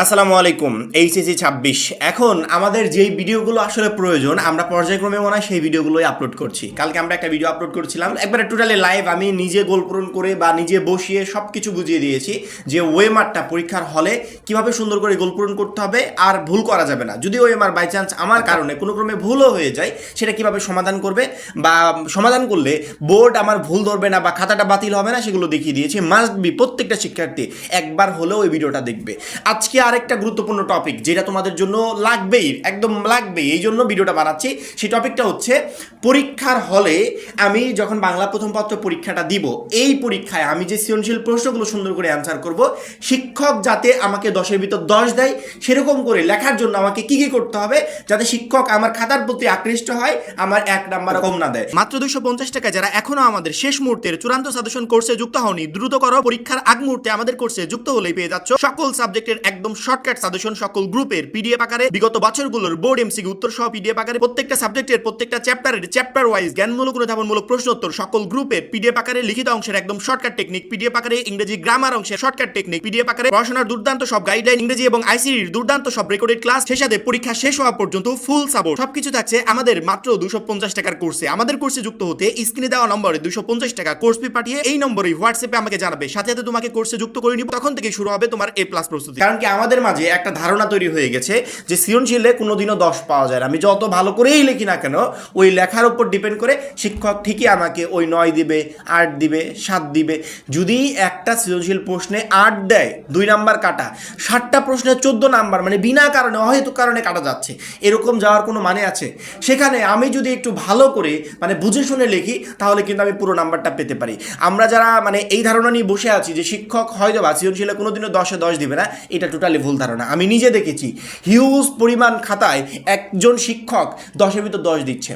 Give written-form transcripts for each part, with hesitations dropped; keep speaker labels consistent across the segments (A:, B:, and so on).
A: আসসালামু আলাইকুম। এইচএসসি 26 এখন আমাদের যেই ভিডিওগুলো আসলে প্রয়োজন আমরা পর্যায়ক্রমে মনে হয় সেই ভিডিওগুলোই আপলোড করছি। কালকে আমরা একটা ভিডিও আপলোড করছিলাম একবারে টোটালি লাইভ, আমি নিজে গোল পূরণ করে বা নিজে বসিয়ে সব কিছু বুঝিয়ে দিয়েছি যে ওয়েমারটা পরীক্ষার হলে কিভাবে সুন্দর করে গোল পূরণ করতে হবে আর ভুল করা যাবে না। যদি ওয়েমার বাই চান্স আমার কারণে কোনো ক্রমে ভুলও হয়ে যায় সেটা কিভাবে সমাধান করবে বা সমাধান করলে বোর্ড আমার ভুল ধরবে না বা খাতাটা বাতিল হবে না সেগুলো দেখিয়ে দিয়েছি। মাস্ট বি প্রত্যেকটা শিক্ষার্থী একবার হলেও এই ভিডিওটা দেখবে। আজকে আরেকটা গুরুত্বপূর্ণ টপিক যেটা তোমাদের জন্য লাগবেই, একদম লাগবেই, এই জন্য ভিডিওটা বানাচ্ছি। সেই টপিকটা হচ্ছে পরীক্ষার হলে আমি যখন বাংলা প্রথম পত্র পরীক্ষাটা দিব, এই পরীক্ষায় আমি যে সৃজনশীল প্রশ্নগুলো সুন্দর করে অ্যান্সার করব, শিক্ষক যাতে আমাকে 10-এর ভিতর 10 দেয় সেরকম করে লেখার জন্য আমাকে কি কি করতে হবে যাতে শিক্ষক আমার খাতার প্রতি আকৃষ্ট হয়, আমার 1 নাম্বার কম না দেয়। মাত্র 250 টাকা যারা এখনো আমাদের শেষ মুহূর্তের চূড়ান্ত সাজেশন কোর্সে যুক্ত হওনি, দ্রুত করো। পরীক্ষার আগ মুহূর্তে আমাদের কোর্সে যুক্ত হলেই পেয়ে যাচ্ছ সকল সাবজেক্টের একদম শর্টকাট সাজেশন, সকল গ্রুপের পিডিএফ আকারে, বিগত বছরগুলোর বোর্ড এমসিকিউ উত্তর সহ পিডিএফ আকারে, প্রত্যেকটা সাবজেক্টের প্রত্যেকটা চ্যাপ্টারের চ্যাপ্টার ওয়াইজ জ্ঞানমূলক অনুধাবনমূলক প্রশ্ন উত্তর সকল গ্রুপের পিডিএফ আকারে, লিখিত অংশের একদম শর্টকাট টেকনিক পিডিএফ আকারে, ইংরেজি গ্রামার অংশের শর্টকাট টেকনিক পিডিএফ আকারে, পড়াশোনার দুর্দান্ত সব গাইডলাইন, ইংরেজি এবং আইসিটির দুর্দান্ত সব রেকর্ডেড ক্লাস, সেই সাথে পরীক্ষা শেষ হওয়া পর্যন্ত ফুল সাপোর্ট, সবকিছু থাকছে আমাদের মাত্র 250 টাকার কোর্সে। আমাদের কোর্সে যুক্ত হতে স্ক্রিনে দেওয়া নম্বরে 250 টাকা কোর্স ফি পাঠিয়ে এই নম্বরে হোয়াটসঅ্যাপে আমাকে জানাবে, সাথে সাথে তোমাকে কোর্সে যুক্ত করে নিব। তখন থেকে শুরু হবে তোমার A+ প্রস্তুতি। কারণ কি আমাদের মাঝে একটা ধারণা তৈরি হয়ে গেছে যে সৃজনশীলে কোনোদিনও 10 পাওয়া যায় না। আমি যত ভালো করেই লিখি না কেন ওই লেখার উপর ডিপেন্ড করে শিক্ষক ঠিকই আমাকে ওই 9 দিবে, 8 দিবে, 7 দিবে। যদি একটা সৃজনশীল প্রশ্নে 8 দেয় 2 নাম্বার কাটা, 60টা প্রশ্নে 14 নাম্বার, মানে বিনা কারণে অহেতুক কারণে কাটা যাচ্ছে, এরকম যাওয়ার কোনো মানে আছে? সেখানে আমি যদি একটু ভালো করে মানে বুঝে শুনে লিখি তাহলে কিন্তু আমি পুরো নাম্বারটা পেতে পারি। আমরা যারা মানে এই ধারণা নিয়ে বসে আছি যে শিক্ষক হয়তো বা সৃজনশীলে কোনোদিনও 10-এ 10 দিবে না, এটা টোটালি ভুল ধারণা। আমি নিজে দেখেছি হিউজ পরিমাণ খাতায় একজন শিক্ষক 10-এর ভিতর 10 দিচ্ছে।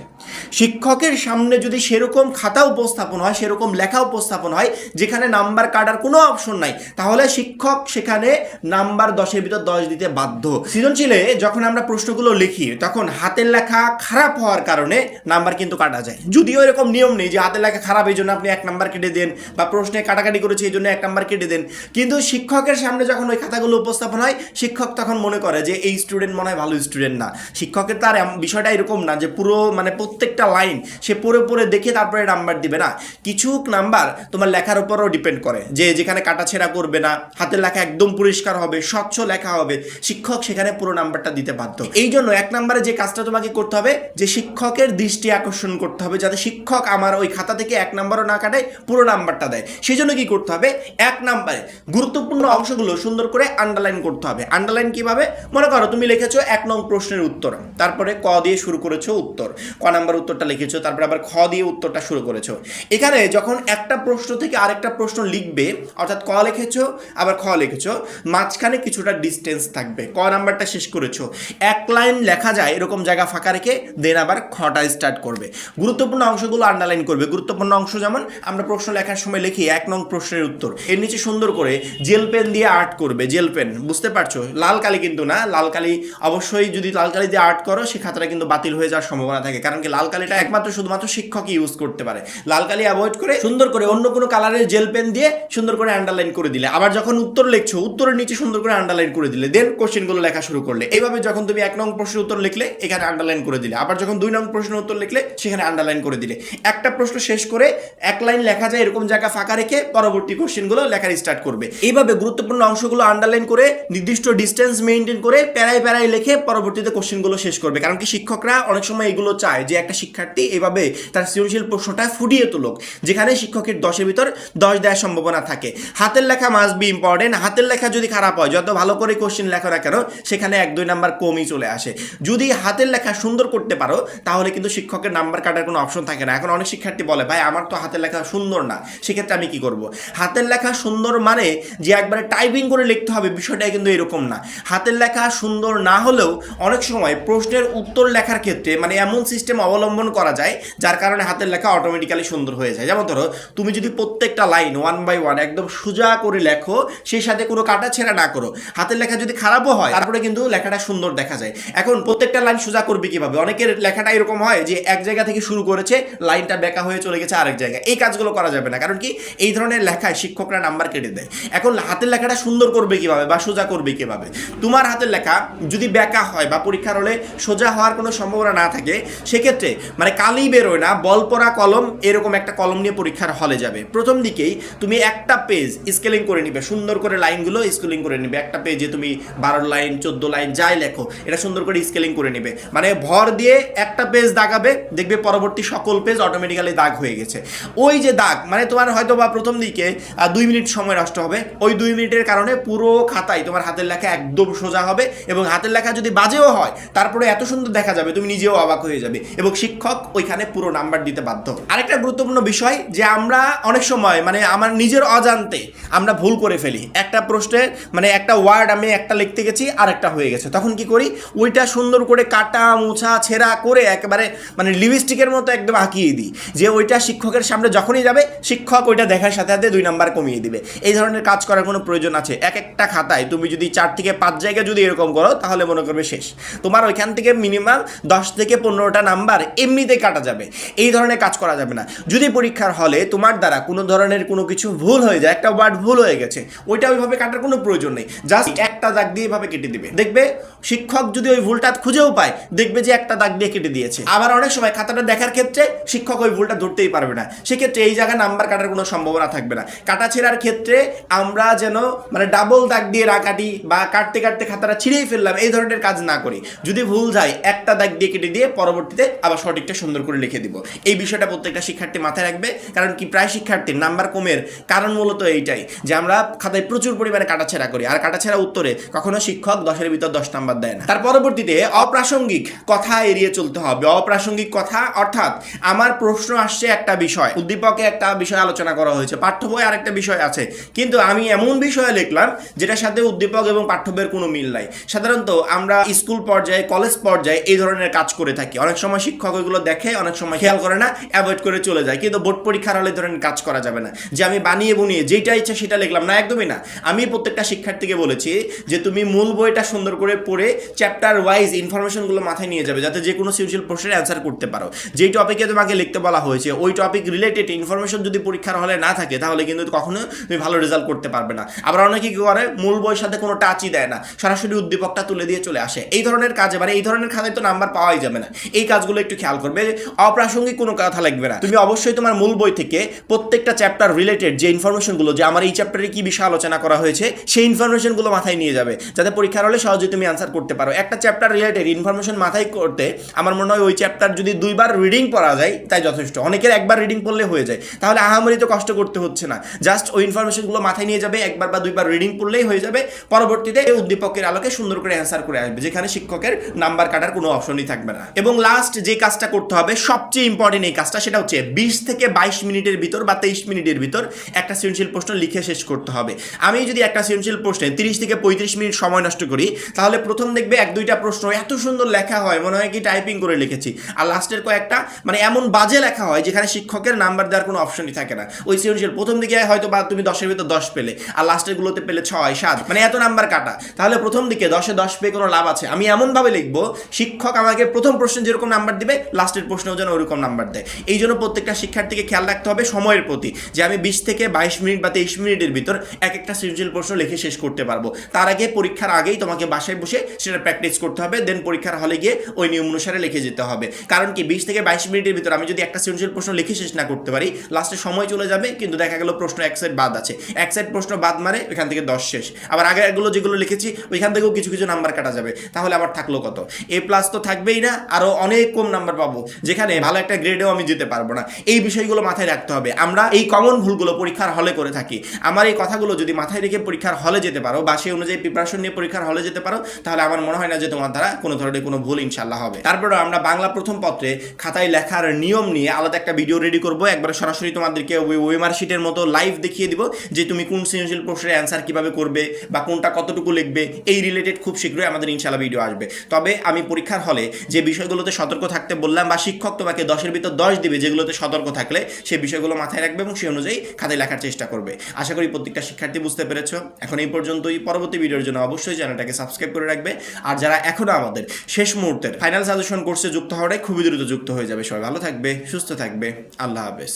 A: শিক্ষকের সামনে যদি সেরকম খাতা উপস্থাপন হয়, সেরকম লেখা উপস্থাপন হয় যেখানে নাম্বার কাটার কোনো অপশন নাই, তাহলে শিক্ষক সেখানে নাম্বার 10-এর ভিতর 10 দিতে বাধ্য। সৃজনশীলে যখন আমরা প্রশ্নগুলো লিখি তখন হাতের লেখা খারাপ হওয়ার কারণে নাম্বার কিন্তু কাটা যায়। যদিও এরকম নিয়ম নেই যে হাতের লেখা খারাপ এই জন্য আপনি 1 নাম্বার কেটে দেন বা প্রশ্নে কাটাকাটি করেছে এই জন্য 1 নাম্বার কেটে দেন, কিন্তু শিক্ষকের সামনে যখন ওই খাতাগুলো উপস্থাপন হয় শিক্ষক তখন মনে করে যে এই স্টুডেন্ট মনে হয় ভালো স্টুডেন্ট না। শিক্ষকের তার বিষয়টা এরকম না যে পুরো মানে প্রত্যেকটা লাইন সে পড়ে পড়ে দেখে তারপরে নাম্বার দিবে না। কিছু নাম্বার তোমার লেখার উপরও ডিপেন্ড করে, যে যেখানে কাটাছেঁড়া করবে না, হাতের লেখা একদম পরিষ্কার হবে, স্বচ্ছ লেখা হবে, শিক্ষক সেখানে পুরো নাম্বারটা দিতে বাধ্য। এই জন্য 1 নাম্বারে যে কাজটা তোমাকে করতে হবে যে শিক্ষকের দৃষ্টি আকর্ষণ করতে হবে যাতে শিক্ষক আমার ওই খাতা থেকে 1 নাম্বারও না কাটায়, পুরো নাম্বারটা দেয়। সেই জন্য কি করতে হবে, 1 নাম্বারে গুরুত্বপূর্ণ অংশগুলো সুন্দর করে আন্ডারলাইন করতে হবে। আন্ডারলাইন কিভাবে? মনে করো তুমি লিখেছো 1 নং প্রশ্নের উত্তর, তারপরে ক দিয়ে শুরু করেছো উত্তর, ক নাম্বার উত্তরটা লিখেছো, তারপরে আবার খ দিয়ে উত্তরটা শুরু করেছো। এখানে যখন একটা প্রশ্ন থেকে আরেকটা প্রশ্ন লিখবে, অর্থাৎ ক লিখেছো আবার খ লিখেছো, মাঝখানে কিছুটা ডিস্টেন্স থাকবে। ক নাম্বারটা শেষ করেছো, 1 লাইন লেখা যায় এরকম জায়গা ফাঁকা রেখে দেন আবার খটা স্টার্ট করবে। গুরুত্বপূর্ণ অংশগুলো আন্ডারলাইন করবে। গুরুত্বপূর্ণ অংশ যেমন আমরা প্রশ্ন লেখার সময় লিখি 1 নং প্রশ্নের উত্তর, এর নিচে সুন্দর করে জেল পেন দিয়ে আর্ট করবে। জেল পেন বুঝতে পারছো, লাল কালি কিন্তু না। লাল কালি অবশ্যই যদি লাল কালি দিয়ে আর্ট করো সে খাতাটা কিন্তু বাতিল হয়ে যাওয়ার সম্ভাবনা থাকে, কারণ কি লাল কালিটা একমাত্র শুধুমাত্র শিক্ষকই ইউজ করতে পারে। লাল কালি অ্যাভয়েড করে সুন্দর করে অন্য কোনো কালারের জেল পেন দিয়ে সুন্দর করে আন্ডারলাইন করে দিলে, আবার যখন উত্তর লিখছো উত্তরের নিচে সুন্দর করে আন্ডারলাইন করে দিলে, দেন কোশ্চেনগুলো লেখা শুরু করলে। এইভাবে যখন তুমি 1 নং প্রশ্নের উত্তর লিখলে এখানে আন্ডারলাইন করে দিলে, আবার যখন 2 নং প্রশ্নের উত্তর লিখলে সেখানে আন্ডারলাইন করে দিলে। একটা প্রশ্ন শেষ করে 1 লাইন লেখা যায় এরকম জায়গা ফাঁকা রেখে পরবর্তী কোশ্চেনগুলো লেখার স্টার্ট করবে। এইভাবে গুরুত্বপূর্ণ অংশগুলো আন্ডারলাইন করে নির্দিষ্ট ডিস্টেন্স মেইনটেইন করে প্যারায় প্যারায় লিখে পরবর্তীতে কোশ্চেনগুলো শেষ করবে। কারণ কি শিক্ষকরা অনেক সময় এগুলো চায় যে একটা শিক্ষার্থী এইভাবে তার সৃজনশীল প্রশ্নটা ফুটিয়ে তুলুক যেখানে শিক্ষকের 10-এর ভিতর 10 দেওয়ার সম্ভাবনা থাকে। হাতের লেখা মাস্ট বি ইম্পর্টেন্ট। হাতের লেখা যদি খারাপ হয়, যত ভালো করে কোশ্চেন লেখো না কেন সেখানে 1-2 নাম্বার কমই চলে আসে। যদি হাতের লেখা সুন্দর করতে পারো তাহলে কিন্তু শিক্ষকের নাম্বার কাটার কোনো অপশন থাকে না। এখন অনেক শিক্ষার্থী বলে ভাই আমার তো হাতের লেখা সুন্দর না, সেক্ষেত্রে আমি কি করব? হাতের লেখা সুন্দর মানে যে একবারে টাইপিং করে লিখতে হবে বিষয়টা কিন্তু এরকম না। হাতের লেখা সুন্দর না হলেও অনেক সময় প্রশ্নের উত্তর লেখার ক্ষেত্রে মানে এমন সিস্টেম অবলম্বন করা যায় যার কারণে হাতের লেখা অটোমেটিক্যালি সুন্দর হয়ে যায়। যেমন ধরো তুমি যদি প্রত্যেকটা লাইন 1 বাই 1 একদম সোজা করে লেখো, সেই সাথে কোনো কাটাছেঁড়া না করো, হাতের লেখা যদি খারাপও হয় তারপরে কিন্তু লেখাটা সুন্দর দেখা যায়। এখন প্রত্যেকটা লাইন সোজা করবে কিভাবে? অনেকের লেখাটা এরকম হয় যে এক জায়গা থেকে শুরু করেছে, লাইনটা বেঁকা হয়ে চলে গেছে আরেক জায়গায়। এই কাজগুলো করা যাবে না, কারণ কি এই ধরনের লেখায় শিক্ষকরা নাম্বার কেটে দেয়। এখন হাতের লেখাটা সুন্দর করবে কিভাবে বা সোজা করবে কিভাবে। তোমার হাতের লেখা যদি বেঁকা হয় বা পরীক্ষার হলে সোজা হওয়ার কোনো সম্ভাবনা না থাকে, সেক্ষেত্রে মানে কালি বেরোয় না, বল পড়া কলম এরকম একটা কলম নিয়ে পরীক্ষার হলে যাবে। প্রথম দিকেই তুমি একটা পেজ স্কেলিং করে নিবে, সুন্দর করে লাইনগুলো স্কেলিং করে নিবে। একটা পেজে তুমি 12 লাইন 14 লাইন যাই লেখো, এটা সুন্দর করে স্কেলিং করে নিবে। মানে ভর দিয়ে একটা পেজ দাগাবে, দেখবে পরবর্তী সকল পেজ অটোমেটিক্যালি দাগ হয়ে গেছে। ওই যে দাগ মানে তোমার হয়তো বা প্রথম দিকে 2 মিনিট সময় নষ্ট হবে, ওই 2 মিনিটের কারণে পুরো খাতায় তোমার হাতের লেখা একদম সোজা হবে। এবং হাতের লেখা যদি বাজেও হয় তারপরে এত সুন্দর দেখা যাবে, তুমি নিজেও অবাক হয়ে যাবে এবং শিক্ষক ওইখানে পুরো নাম্বার দিতে বাধ্য। আরেকটা গুরুত্বপূর্ণ বিষয় যে আমরা অনেক সময় মানে আমার নিজের অজান্তে আমরা ভুল করে ফেলি। একটা প্রশ্নে মানে একটা ওয়ার্ড আমি একটা লিখতে গেছি আর একটা হয়ে গেছে, তখন কি করি ওইটা সুন্দর করে কাটা মোছা ছেঁড়া করে একেবারে মানে লিপস্টিকের মতো একদম আঁকিয়ে দিই, যে ওইটা শিক্ষকের সামনে যখনই যাবে শিক্ষক ওইটা দেখার সাথে সাথে 2 নাম্বার কমিয়ে দিবে। এই ধরনের কাজ করার কোনো প্রয়োজন আছে? এক একটা খাতায় তুমি যদি 4 থেকে 5 জায়গায় যদি এরকম করো তাহলে মনে করবে শেষ, তোমার ওইখান থেকে মিনিমাম 10 থেকে 15টা নাম্বার এমনিতেই কাটা যাবে। এই ধরনের কাজ করা যাবে না। যদি পরীক্ষার হলে তোমার দ্বারা কোনো ধরনের কোনো কিছু ভুল হয়ে যায়, একটা ওয়ার্ড ভুল হয়ে গেছে, ওইটা ওইভাবে কাটার কোনো প্রয়োজন নেই, জাস্ট একটা দাগ দিয়ে এভাবে কেটে দিবে। দেখবে শিক্ষক যদি ওই ভুলটা খুঁজেও পায়, দেখবে যে একটা দাগ দিয়ে কেটে দিয়েছে। আবার অনেক সময় খাতাটা দেখার ক্ষেত্রে শিক্ষক ওই ভুলটা ধরতেই পারবে না, সেক্ষেত্রে এই জায়গায় নাম্বার কাটার কোনো সম্ভাবনা থাকবে না। কাটা ছেঁড়ার ক্ষেত্রে আমরা যেন মানে ডাবল দাগ দিয়ে না কাটি বা কাটতে কাটতে খাতাটা ছিঁড়েই ফেললাম, এই ধরনের কাজ না করি। যদি ভুল যায় একটা দাগ দিয়ে কেটে দিয়ে পরবর্তীতে আবার সঠিকটা সুন্দর করে লিখে দিব। এই বিষয়টা প্রত্যেকটা শিক্ষার্থী মাথায় রাখবে, কারণ কি প্রায় শিক্ষার্থীর নাম্বার কমের কারণ মূলত এইটাই যে আমরা খাতায় প্রচুর পরিমাণে কাটাছেঁড়া করি, আর কাটাছেঁড়া উত্তরে কখনো শিক্ষক 10-এর ভিতর 10 নাম্বার দেয় না। তার পরবর্তীতে অপ্রাসঙ্গিক কথা এড়িয়ে চলতে হবে। অপ্রাসঙ্গিক কথা অর্থাৎ আমার প্রশ্ন আসছে একটা বিষয়, উদ্দীপকে একটা বিষয় আলোচনা করা হয়েছে, পাঠ্য বই আরেকটা বিষয় আছে, কিন্তু আমি এমন বিষয়ে লিখলাম যেটার সাথে উদ্দীপক এবং পাঠ্য বইয়ের কোনো মিল নাই। সাধারণত আমরা স্কুল পর্যায়ে কলেজ পর্যায়ে এই ধরনের কাজ করে থাকি। অনেক সময় শিক্ষক ওইগুলো দেখে, অনেক সময় খেয়াল করে না, অ্যাভয়েড করে চলে যায়। কিন্তু বোর্ড পরীক্ষার হলে ধরনের কাজ করা যাবে না যে আমি বানিয়ে বুনিয়ে যেটা ইচ্ছা সেটা লিখলাম, না, একদমই না। আমি প্রত্যেকটা শিক্ষার্থীকে বলেছি যে তুমি মূল বইটা সুন্দর করে পড়ে চ্যাপ্টার ওয়াইজ ইনফরমেশনগুলো মাথায় নিয়ে যাবে, যাতে যে কোনো সৃজনশীল প্রশ্নের অ্যান্সার করতে পারো। যেই টপিকে তোমাকে লিখতে বলা হয়েছে ওই টপিক রিলেটেড ইনফরমেশন যদি পরীক্ষার হলে না থাকে তাহলে কিন্তু কখনো তুমি ভালো রেজাল্ট করতে পারবে না। আবার অনেকে কি করে মূল বইয়ের সাথে কোনো টাচই দেয় না, সরাসরি উদ্দীপকটা তুলে দিয়ে চলে আসে। এই ধরনের কাজ এবারে এই ধরনের খাতায় তো নাম্বার পাওয়াই যাবে না। এই কাজগুলো একটু খেয়াল করবে। অপ্রাসঙ্গিক কোনো কথা লিখবে না, তুমি অবশ্যই তোমার মূল বই থেকে প্রত্যেকটা চ্যাপ্টার রিলেটেড যে ইনফরমেশনগুলো, যে আমার এই চ্যাপ্টারে কি বিষয় আলোচনা করা হয়েছে সেই ইনফরমেশনগুলো মাথায় নিয়ে যাবে, যাতে পরীক্ষার হলে সহজেই তুমি আনসার করতে পারো। একটা চ্যাপ্টার রিলেটেড ইনফরমেশন মাথায় করতে আমার মনে হয় ওই চ্যাপ্টার যদি 2বার রিডিং পড়া যায় তাই যথেষ্ট। অনেকের একবার রিডিং পড়লে হয়ে যায়, তাহলে আহামরি তো কষ্ট করতে হচ্ছে না, জাস্ট ওই ইনফরমেশনগুলো মাথায় নিয়ে যাবে, একবার বা 2বার রিডিং পড়লেই হয়ে যাবে। পরবর্তীতে উদ্দীপকের আলোকে সুন্দর করে অ্যান্সার করে আসবে, যেখানে শিক্ষকের নাম্বার কাটার কোনো অপশনই থাকবে না। এবং লাস্ট যে কাজটা করতে হবে, সবচেয়ে ইম্পর্টেন্ট এই কাজটা, সেটা হচ্ছে 20 থেকে 22 মিনিটের ভিতর বা 23 মিনিটের ভিতর একটা সৃজনশীল প্রশ্ন লিখে শেষ করতে হবে। আমি যদি একটা সৃজনশীল প্রশ্নে 30 থেকে 35 মিনিট সময় নষ্ট করি, তাহলে প্রথম দেখবে 1-2টা প্রশ্ন এত সুন্দর লেখা হয় মনে হয় কি টাইপিং করে লিখেছি, আর লাস্টের কয়েকটা মানে এমন বাজে লেখা হয় যেখানে শিক্ষকের নাম্বার দেওয়ার কোনো অপশনই থাকে না। ওই সৃজনশীল প্রথম দিকে হয়তো বা তুমি 10-এর ভিতর 10 পেলে, আর লাস্টের গুলোতে পেলে 6-7, মানে এত নাম্বার কাটা। তাহলে প্রথম দিকে 10-এ 10 পেয়ে কোনো লাভ আছে? আমি এমনভাবে লিখবো শিক্ষক আমাকে প্রথম প্রশ্নে যেরকম নাম্বার দিবে লাস্টের প্রশ্নেও যেন ওরকম নাম্বার দেয়। এই জন্য প্রত্যেকটা শিক্ষার্থীকে খেয়াল রাখতে হবে সময়ের প্রতি, যে আমি 20 থেকে 22 মিনিট বা 23 মিনিটের ভিতর এক একটা সৃজনশীল প্রশ্ন লিখে শেষ করতে পারবো। তার আগে পরীক্ষার আগেই তোমাকে বাসায় বসে সেটা প্র্যাকটিস করতে হবে, দেন পরীক্ষার হলে গিয়ে ওই নিয়ম অনুসারে লিখে যেতে হবে। কারণ কি 20 থেকে 22 মিনিটের ভিতর আমি যদি একটা সৃজনশীল প্রশ্ন লিখে শেষ না করতে পারি, লাস্টে সময় চলে যাবে, কিন্তু দেখা গেল প্রশ্ন এক সাইড বাদ আছে, এক সাইড প্রশ্ন বাদ মারে ওইখান থেকে 10 শেষ। আবার আগেরগুলো যেগুলো লিখেছি ওইখান থেকেও কিছু কিছু নাম্বার কাটা যাবে, তাহলে আবার থাকলো কত? A+ তো থাকবেই না, আরও অনেক কম নাম্বার পাবো, যেখানে ভালো একটা গ্রেডেও আমি যেতে পারবো না। এই বিষয়গুলো মাথায় রাখতে হবে। আমরা এই কমন ভুলগুলো পরীক্ষার হলে করে থাকি। আমার এই কথাগুলো যদি মাথায় রেখে পরীক্ষার হলে যেতে পারো বা সেই অনুযায়ী প্রিপারেশন নিয়ে পরীক্ষার হলে যেতে পারো, তাহলে আমার মনে হয় না যে তোমার দ্বারা কোনো ধরনের কোনো ভুল ইনশাল্লাহ হবে। তারপরে আমরা বাংলা প্রথম পত্রে খাতায় লেখার নিয়ম নিয়ে আলাদা একটা ভিডিও রেডি করবো, একবার সরাসরি তোমাদেরকে ওই ওয়েমার শিটের মতো লাইভ দেখিয়ে দিব যে তুমি কোন সৃজনশীল প্রশ্নের অ্যান্সার কিভাবে করবে বা কোনটা কতটুকু লিখবে, এই রিলেটেড খুব শীঘ্রই আমাদের ইনশাল্লাহ ভিডিও আসবে। তবে আমি পরীক্ষার হলে যে বিষয়গুলোতে সতর্ক থাকতে বললাম বা শিক্ষক তোমাকে 10-এর ভিতর 10 দিবে, যেগুলোতে সতর্ক থাকলে সেই বিষয়গুলো মাথায় রাখবে এবং সেই অনুযায়ী খাতায় লেখার চেষ্টা করবে। আশা করি প্রত্যেকটা শিক্ষার্থী বুঝতে পেরেছ। এখন এই পর্যন্তই। পরবর্তী ভিডিওর জন্য অবশ্যই চ্যানেলটাকে সাবস্ক্রাইব করে রাখবে। আর যারা এখনো আমাদের শেষ মুহূর্তের ফাইনাল সাজেশন কোর্সে যুক্ত হওয়াটাই খুবই দ্রুত যুক্ত হয়ে যাবে। সবাই ভালো থাকবে, সুস্থ থাকবে। আল্লাহ হাফেজ।